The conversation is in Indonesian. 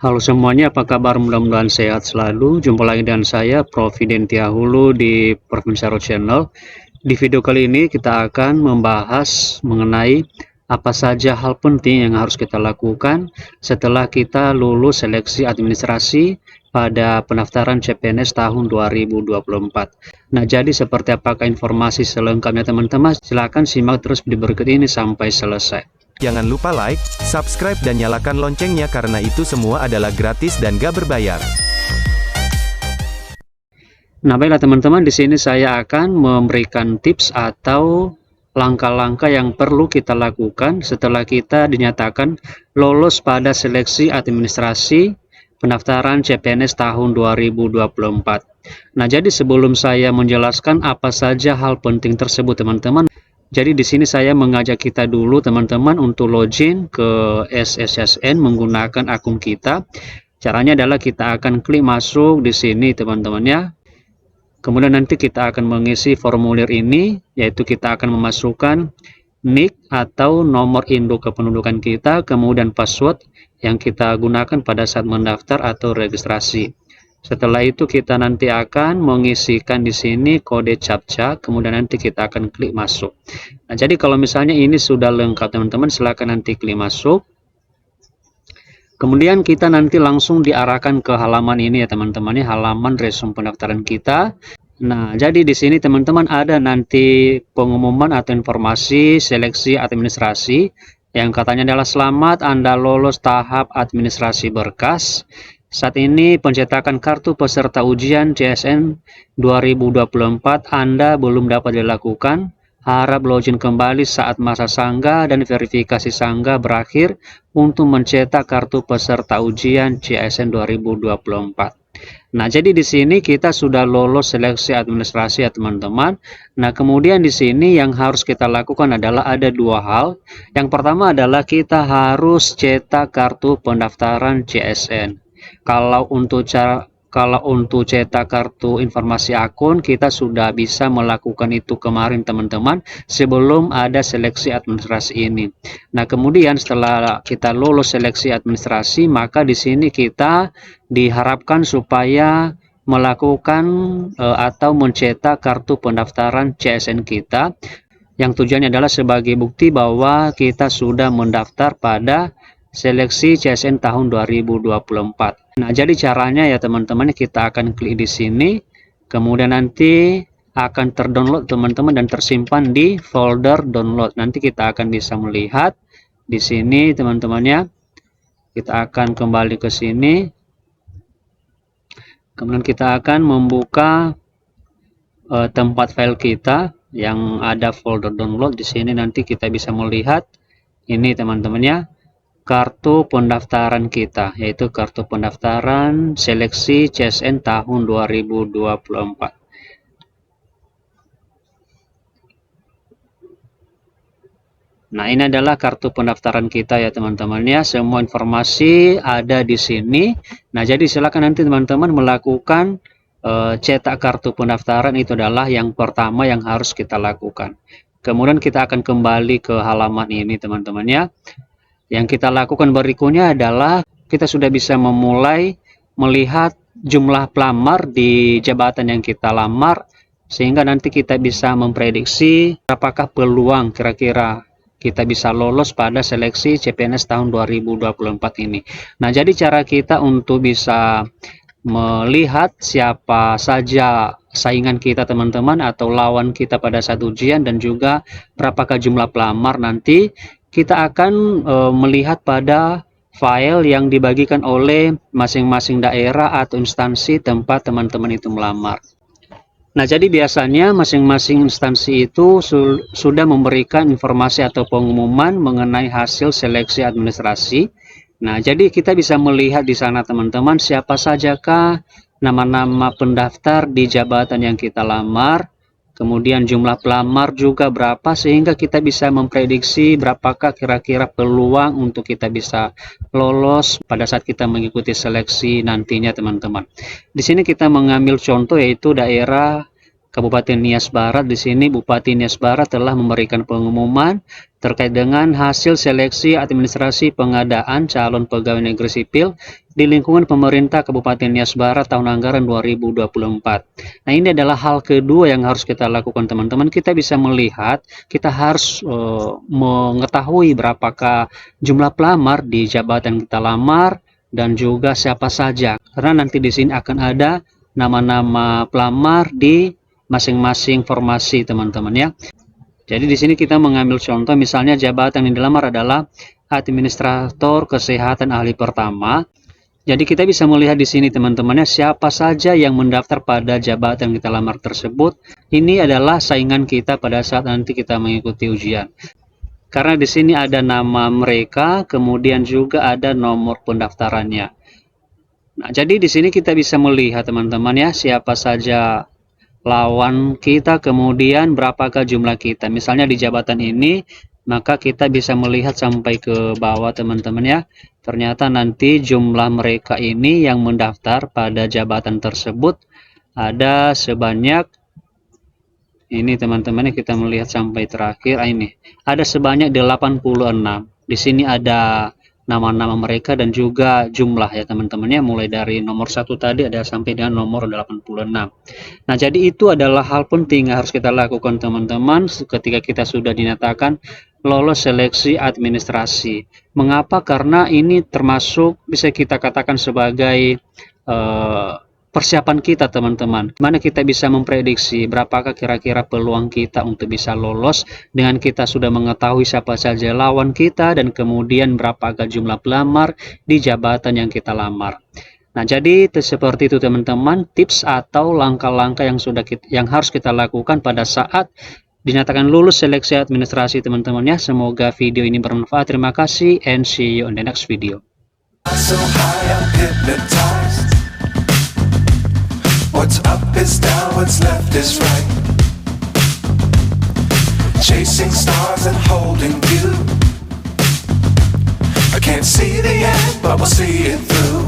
Halo semuanya, apa kabar? Mudah-mudahan sehat selalu. Jumpa lagi dengan saya, Prof. Dentia Hulu di Prof. Channel. Di video kali ini kita akan membahas mengenai apa saja hal penting yang harus kita lakukan setelah kita lulus seleksi administrasi pada pendaftaran CPNS tahun 2024. Nah, jadi seperti apakah informasi selengkapnya teman-teman? Silakan simak terus di berikut ini sampai selesai. Jangan lupa like, subscribe dan nyalakan loncengnya karena itu semua adalah gratis dan gak berbayar. Nah, baiklah teman-teman, di sini saya akan memberikan tips atau langkah-langkah yang perlu kita lakukan setelah kita dinyatakan lolos pada seleksi administrasi pendaftaran CPNS tahun 2024. Nah, jadi sebelum saya menjelaskan apa saja hal penting tersebut teman-teman, jadi di sini saya mengajak kita dulu teman-teman untuk login ke SSSN menggunakan akun kita. Caranya adalah kita akan klik masuk di sini teman-teman ya. Kemudian nanti kita akan mengisi formulir ini, yaitu kita akan memasukkan NIK atau nomor induk kependudukan kita, kemudian password yang kita gunakan pada saat mendaftar atau registrasi. Setelah itu kita nanti akan mengisikan di sini kode CAPTCHA, kemudian nanti kita akan klik masuk. Nah, jadi kalau misalnya ini sudah lengkap teman-teman, silakan nanti klik masuk. Kemudian kita nanti langsung diarahkan ke halaman ini ya teman-teman, halaman resume pendaftaran kita. Nah, jadi di sini teman-teman ada nanti pengumuman atau informasi seleksi administrasi yang katanya adalah selamat Anda lolos tahap administrasi berkas. Saat ini pencetakan kartu peserta ujian CSN 2024 Anda belum dapat dilakukan. Harap login kembali saat masa sanggah dan verifikasi sanggah berakhir untuk mencetak kartu peserta ujian CSN 2024. Nah, jadi di sini kita sudah lolos seleksi administrasi ya teman-teman. Nah, kemudian di sini yang harus kita lakukan adalah ada dua hal. Yang pertama adalah kita harus cetak kartu pendaftaran CSN. Kalau untuk cetak kartu informasi akun, kita sudah bisa melakukan itu kemarin teman-teman sebelum ada seleksi administrasi ini. Nah, kemudian setelah kita lulus seleksi administrasi, maka di sini kita diharapkan supaya melakukan atau mencetak kartu pendaftaran CSN kita, yang tujuannya adalah sebagai bukti bahwa kita sudah mendaftar pada seleksi CSN tahun 2024. Nah, jadi caranya ya teman-teman, kita akan klik di sini, kemudian nanti akan terdownload teman-teman dan tersimpan di folder download. Nanti kita akan bisa melihat di sini teman-temannya. Kita akan kembali ke sini. Kemudian kita akan membuka tempat file kita yang ada folder download. Di sini nanti kita bisa melihat ini teman-temannya, kartu pendaftaran kita, yaitu kartu pendaftaran seleksi CSN tahun 2024. Nah, ini adalah kartu pendaftaran kita ya teman-teman ya. Semua informasi ada di sini. Nah, jadi silakan nanti teman-teman melakukan cetak kartu pendaftaran. Itu adalah yang pertama yang harus kita lakukan. Kemudian kita akan kembali ke halaman ini teman-teman ya. Yang kita lakukan berikutnya adalah kita sudah bisa memulai melihat jumlah pelamar di jabatan yang kita lamar, sehingga nanti kita bisa memprediksi apakah peluang kira-kira kita bisa lolos pada seleksi CPNS tahun 2024 ini. Nah, jadi cara kita untuk bisa melihat siapa saja saingan kita teman-teman atau lawan kita pada saat ujian dan juga berapakah jumlah pelamar nanti, kita akan melihat pada file yang dibagikan oleh masing-masing daerah atau instansi tempat teman-teman itu melamar. Nah, jadi biasanya masing-masing instansi itu sudah memberikan informasi atau pengumuman mengenai hasil seleksi administrasi. Nah, jadi kita bisa melihat di sana teman-teman siapa sajakah nama-nama pendaftar di jabatan yang kita lamar. Kemudian jumlah pelamar juga berapa, sehingga kita bisa memprediksi berapakah kira-kira peluang untuk kita bisa lolos pada saat kita mengikuti seleksi nantinya teman-teman. Di sini kita mengambil contoh yaitu daerah Kabupaten Nias Barat. Di sini Bupati Nias Barat telah memberikan pengumuman terkait dengan hasil seleksi administrasi pengadaan calon pegawai negeri sipil di lingkungan pemerintah Kabupaten Nias Barat tahun anggaran 2024. Nah, ini adalah hal kedua yang harus kita lakukan, teman-teman. Kita bisa melihat, kita harus mengetahui berapakah jumlah pelamar di jabatan kita lamar dan juga siapa saja. Karena nanti di sini akan ada nama-nama pelamar di masing-masing formasi, teman-teman ya. Jadi di sini kita mengambil contoh, misalnya jabatan yang dilamar adalah administrator kesehatan ahli pertama. Jadi kita bisa melihat di sini, teman-teman ya, siapa saja yang mendaftar pada jabatan yang kita lamar tersebut. Ini adalah saingan kita pada saat nanti kita mengikuti ujian. Karena di sini ada nama mereka, kemudian juga ada nomor pendaftarannya. Nah, jadi di sini kita bisa melihat, teman-teman ya, siapa saja lawan kita, kemudian berapakah jumlah kita. Misalnya di jabatan ini, maka kita bisa melihat sampai ke bawah, teman-teman ya. Ternyata nanti jumlah mereka ini yang mendaftar pada jabatan tersebut ada sebanyak ini, teman-teman, kita melihat sampai terakhir ini. Ada sebanyak 86. Di sini ada nama-nama mereka dan juga jumlah ya, teman-teman ya, mulai dari nomor 1 tadi ada sampai dengan nomor 86. Nah, jadi itu adalah hal penting yang harus kita lakukan, teman-teman, ketika kita sudah dinyatakan lolos seleksi administrasi. Mengapa? Karena ini termasuk bisa kita katakan sebagai persiapan kita, teman-teman. Mana kita bisa memprediksi berapakah kira-kira peluang kita untuk bisa lolos dengan kita sudah mengetahui siapa saja lawan kita dan kemudian berapakah jumlah pelamar di jabatan yang kita lamar. Nah, jadi seperti itu, teman-teman, tips atau langkah-langkah yang harus kita lakukan pada saat dinyatakan lulus seleksi administrasi, teman-teman ya. Semoga video ini bermanfaat. Terima kasih and see you on the next video. So high, I'm hypnotized. What's up is down, what's left is right. Chasing stars and holding you. I can't see the end, but we'll see it through.